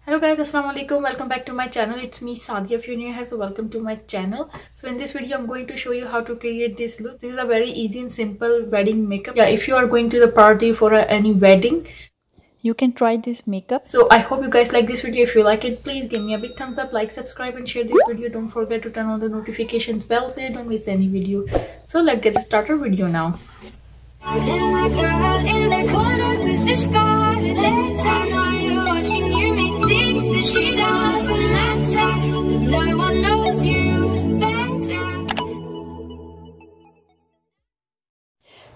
Hello guys, assalamu alaikum. Welcome back to my channel. It's me Sadia. If you're new here, so welcome to my channel. So in this video I'm going to show you how to create this look. This is a very easy and simple wedding makeup. Yeah, if you are going to the party for any wedding, you can try this makeup. So I hope you guys like this video. If you like it, please give me a big thumbs up, like, subscribe and share this video. Don't forget to turn on the notifications bell so you don't miss any video. So let's get started video now. She doesn't matter, no one knows you better.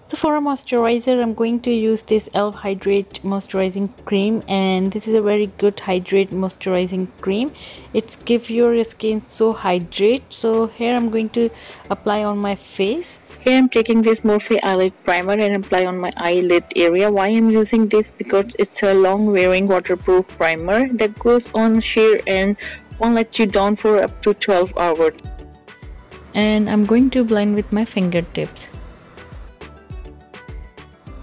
So for a moisturizer, I'm going to use this e.l.f. Hydrate Moisturizing Cream, and this is a very good hydrate moisturizing cream. It's give your skin so hydrate. So here I'm going to apply on my face. Here I'm taking this Morphe eyelid primer and apply on my eyelid area. Why I'm using this? Because it's a long wearing waterproof primer that goes on sheer and won't let you down for up to 12 hours. And I'm going to blend with my fingertips.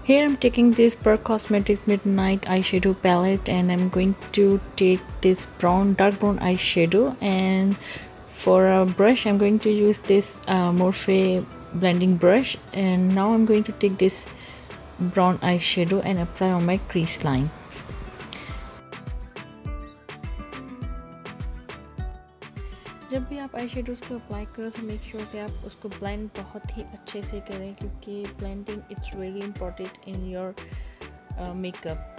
Here I'm taking this Pearl Cosmetics Midnight eyeshadow palette, and I'm going to take this dark brown eyeshadow, and for a brush I'm going to use this Morphe blending brush. And now I'm going to take this brown eyeshadow and apply on my crease line. जब भी आप eye shadows को apply करो तो make sure कि आप उसको blend बहुत ही अच्छे से करें, क्योंकि blending it's very important in your makeup.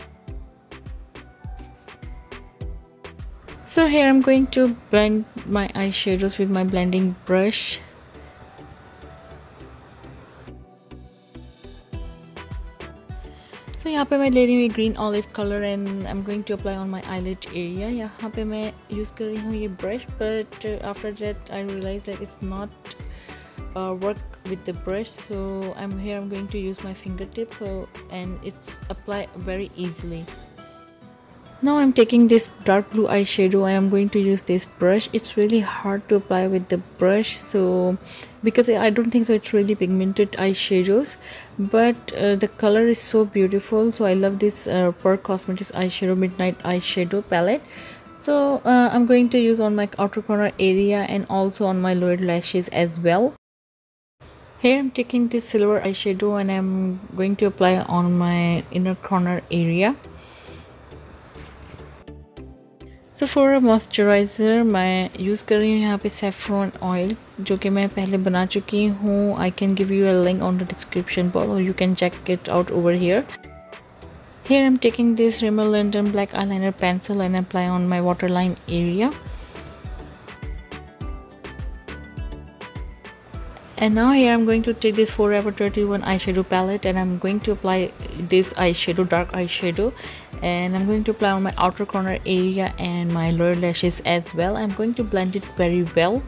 So here I'm going to blend my eyeshadows with my blending brush. तो यहाँ पे मैं ले रही हूँ green olive colour and I am going to apply on my eyelid area. यहाँ पे मैं यूज़ कर रही हूँ ये brush, but after that I realise that it's not work with the brush, so I'm going to use my fingertips, and it's apply very easily. Now I'm taking this dark blue eyeshadow and I'm going to use this brush. It's really hard to apply with the brush, so because I don't think so it's really pigmented eyeshadows, but the color is so beautiful. So I love this Pearl Cosmetics eyeshadow Midnight eyeshadow palette. So I'm going to use on my outer corner area and also on my lower lashes as well. Here I'm taking this silver eyeshadow and I'm going to apply on my inner corner area. तो for moisturiser मैं use कर रही हूँ यहाँ पे saffron oil, जो कि मैं पहले बना चुकी हूँ. I can give you a link on the description box और you can check it out over here. Here I'm taking this Rimmel London black eyeliner pencil and apply on my waterline area. And now here I'm going to take this Forever 31 eyeshadow palette and I'm going to apply this eyeshadow, dark eyeshadow, and I'm going to apply on my outer corner area and my lower lashes as well. I'm going to blend it very well.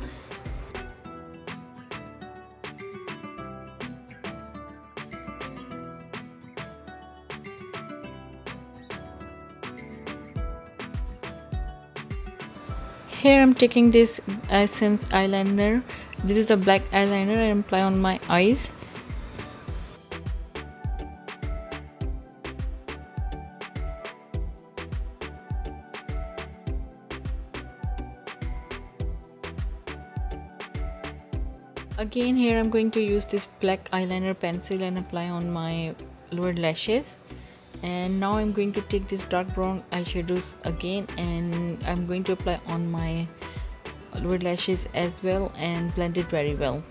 Here I'm taking this Essence eyeliner. This is a black eyeliner and apply on my eyes. Again here I'm going to use this black eyeliner pencil and apply on my lower lashes. And now I'm going to take this dark brown eyeshadows again and I'm going to apply on my lower lashes as well and blend it very well.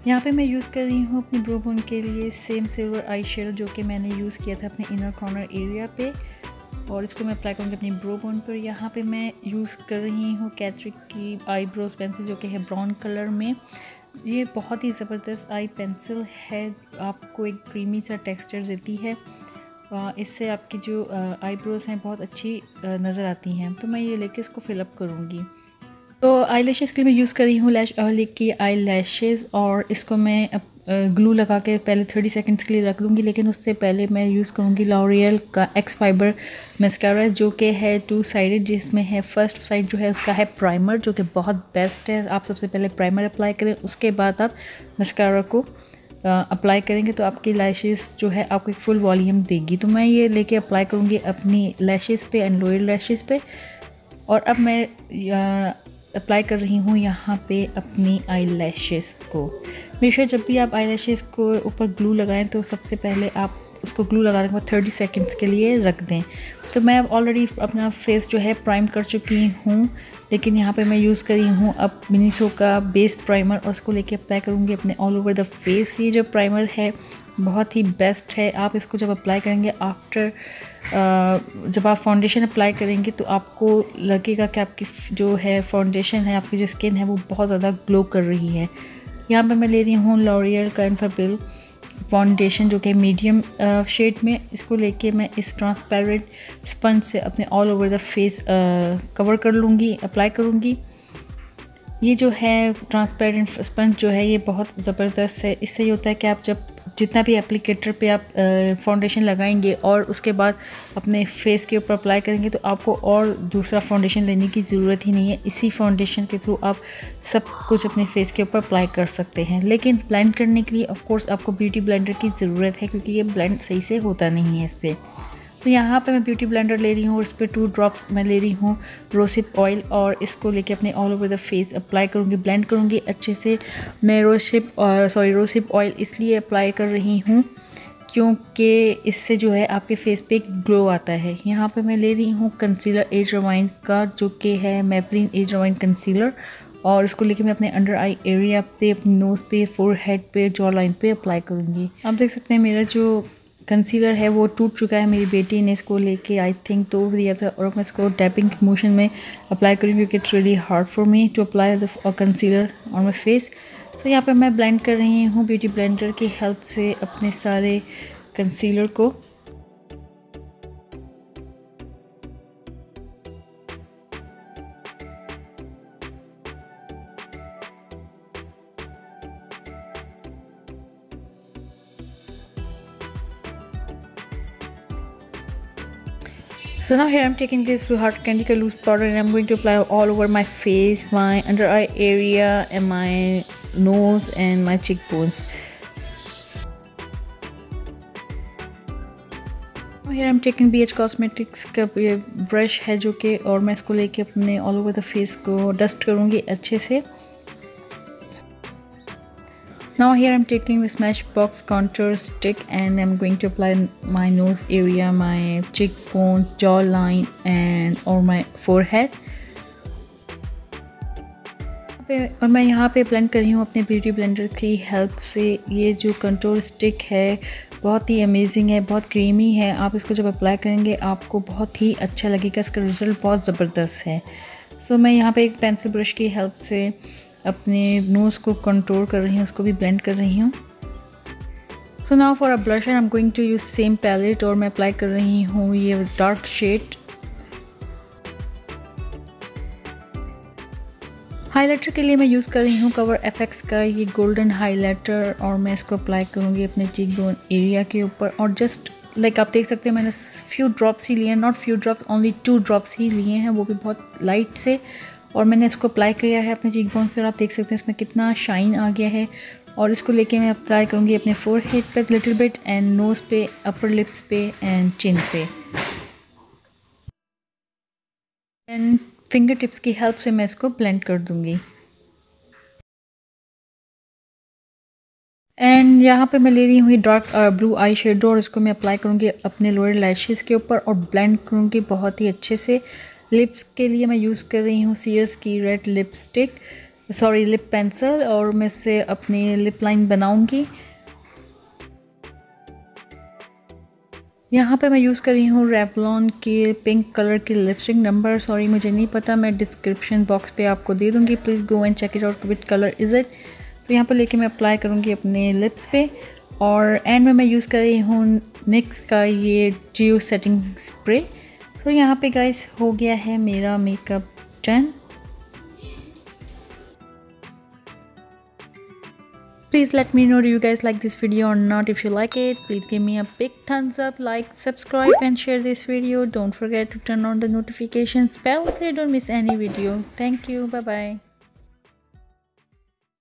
यहाँ पे मैं use कर रही हूँ अपनी bro bone के लिए same silver eye shadow, जो कि मैंने यूज़ किया था अपने इनर कॉर्नर एरिया पे, और इसको मैं अप्लाई करूँगी अपनी ब्रो बोन पर. यहाँ पे मैं यूज़ कर रही हूँ कैट्रिक की आईब्रोज पेंसिल, जो कि है ब्राउन कलर में. ये बहुत ही ज़बरदस्त आई पेंसिल है, आपको एक क्रीमी सा टेक्सचर देती है. इससे आपकी जो आईब्रोज हैं बहुत अच्छी नज़र आती हैं. तो मैं ये लेके इसको फिलअप करूँगी. तो आई लैशेज़ के लिए मैं यूज़ कर रही हूँ लैश ऑयल की आई लैशेज़, और इसको मैं ग्लू लगा के पहले 30 सेकंड्स के लिए रख लूँगी. लेकिन उससे पहले मैं यूज़ करूँगी लोरियल का एक्स फाइबर मस्कारा, जो कि है 2 साइडेड, जिसमें है फर्स्ट साइड जो है उसका है प्राइमर, जो कि बहुत बेस्ट है. आप सबसे पहले प्राइमर अप्लाई करें, उसके बाद आप मस्कारा को अप्लाई करेंगे तो आपकी लैशेस जो है आपको एक फुल वॉल्यूम देगी। तो मैं ये लेके अप्लाई करूँगी अपनी लैशेस पे एंड लोअर लैशेस पे। और अब मैं अप्लाई कर रही हूँ यहाँ पे अपनी आई लैशेस को। हमेशा जब भी आप आई लैशेस को ऊपर ग्लू लगाएं तो सबसे पहले आप उसको ग्लू लगाने के बाद 30 सेकंड्स के लिए रख दें। तो मैं अब ऑलरेडी अपना फेस जो है प्राइम कर चुकी हूँ, लेकिन यहाँ पे मैं यूज़ कर रही हूँ अब मिनीसो का बेस प्राइमर और उसको लेके अप्लाई करूँगी अपने ऑल ओवर द फेस। ये जो प्राइमर है बहुत ही बेस्ट है। आप इसको जब अप्लाई करेंगे आफ्टर जब आप फाउंडेशन अप्लाई करेंगे तो आपको लगेगा कि आपकी जो है फाउंडेशन है, आपकी जो स्किन है वो बहुत ज़्यादा ग्लो कर रही है। यहाँ पे मैं ले रही हूँ लोरियल का infallible फाउंडेशन जो कि मीडियम शेड में। इसको लेके मैं इस ट्रांसपेरेंट स्पंज से अपने all over the face cover कर लूँगी, अप्लाई करूँगी। ये जो है ट्रांसपेरेंट स्पंज जो है ये बहुत ज़बरदस्त है। इससे ये होता है कि आप जब जितना भी एप्लीकेटर पे आप फाउंडेशन लगाएंगे और उसके बाद अपने फेस के ऊपर अप्लाई करेंगे तो आपको और दूसरा फाउंडेशन लेने की ज़रूरत ही नहीं है। इसी फाउंडेशन के थ्रू आप सब कुछ अपने फेस के ऊपर अप्लाई कर सकते हैं। लेकिन ब्लेंड करने के लिए ऑफ कोर्स आपको ब्यूटी ब्लेंडर की ज़रूरत है, क्योंकि ये ब्लेंड सही से होता नहीं है इससे। तो यहाँ पे मैं ब्यूटी ब्लेंडर ले रही हूँ और इस पर 2 ड्रॉप्स मैं ले रही हूँ रोसिप ऑयल और इसको लेके अपने all over the face apply करूँगी, ब्लेंड करूँगी अच्छे से। मैं रोसिप ऑयल इसलिए अप्लाई कर रही हूँ क्योंकि इससे जो है आपके फेस पे एक ग्लो आता है। यहाँ पे मैं ले रही हूँ कंसीलर एज रिवाइंड का, जो कि है मैबलिन एज रिवाइंड कंसीलर, और इसको लेके मैं अपने अंडर आई एरिया पे, अपनी नोज़ पे, फोरहेड पे, जॉ लाइन पे अप्लाई करूँगी। आप देख सकते हैं मेरा जो कंसीलर है वो टूट चुका है। मेरी बेटी ने इसको लेके आई थिंक तोड़ दिया था और मैं इसको टैपिंग मोशन में अप्लाई करूँगी क्योंकि it's really hard for me to apply the concealer on my face. तो यहाँ पे मैं ब्लेंड कर रही हूँ ब्यूटी ब्लेंडर की हेल्प से अपने सारे कंसीलर को। So now here I'm taking this Hard Candy Ka loose powder and I'm going to apply all over my face, my under eye area and my nose and my cheekbones. Here I'm taking BH Cosmetics का ये brush है जो कि, और मैं इसको लेके अपने ऑल ओवर द फेस को डस्ट करूँगी अच्छे से। Now here I'm taking the Smashbox contour stick and I'm going to apply my nose area, my cheekbones, jawline and or my forehead. और मैं यहाँ पे ब्लेंड कर रही हूँ अपने ब्यूटी ब्लेंडर की हेल्प से। ये जो कंटूर स्टिक है बहुत ही अमेजिंग है, बहुत क्रीमी है। आप इसको जब अप्लाई करेंगे आपको बहुत ही अच्छा लगेगा, इसका रिज़ल्ट बहुत ज़बरदस्त है। सो मैं यहाँ पे एक पेंसिल ब्रश की हेल्प से अपने नोज़ को कंट्रोल कर रही हूँ, उसको भी ब्लेंड कर रही हूँ। So now for a blusher I am going to use same palette और मैं अप्लाई कर रही हूँ ये डार्क शेड। हाइलाइटर के लिए मैं यूज़ कर रही हूँ कवर एफएक्स का ये गोल्डन हाइलाइटर और मैं इसको अप्लाई करूँगी अपने चीक बोन एरिया के ऊपर। और जस्ट लाइक आप देख सकते हैं मैंने फ्यू ड्रॉप्स ही लिए हैं, not few drops, only 2 drops ही लिए हैं, वो भी बहुत लाइट से। और मैंने इसको अप्लाई किया है अपने चीक बोन पर। आप देख सकते हैं इसमें कितना शाइन आ गया है। और इसको लेके मैं अप्लाई करूँगी अपने फोरहेड पे लिटिल बिट एंड नोज़ पे, अपर लिप्स पे एंड चिन पे। एंड फिंगर टिप्स की हेल्प से मैं इसको ब्लेंड कर दूँगी। एंड यहाँ पे मैं ले रही हूँ ये डार्क ब्लू आई शेडो और इसको मैं अप्लाई करूँगी अपने लोअर लैशेस के ऊपर और ब्लेंड करूँगी बहुत ही अच्छे से। लिप्स के लिए मैं यूज़ कर रही हूँ सीयर्स की रेड लिपस्टिक, लिप पेंसिल, और मैं इससे अपनी लिप लाइन बनाऊँगी। यहाँ पे मैं यूज़ कर रही हूँ रेवलॉन के पिंक कलर की लिपस्टिक नंबर, मुझे नहीं पता, मैं डिस्क्रिप्शन बॉक्स पे आपको दे दूँगी, please go and check it out which colour is it. तो यहाँ पर लेके मैं अप्लाई करूँगी अपने लिप्स पे। और एंड में मैं यूज़ कर रही हूँ निक्स का ये ड्यू सेटिंग स्प्रे। तो यहाँ पे गाइस हो गया है मेरा makeup done. Please let me know, do you guys like this video or not? If you like it, please give me a big thumbs up, like, subscribe and share this video. Don't forget to turn on the notifications bell so you don't miss any video. Thank you. Bye bye.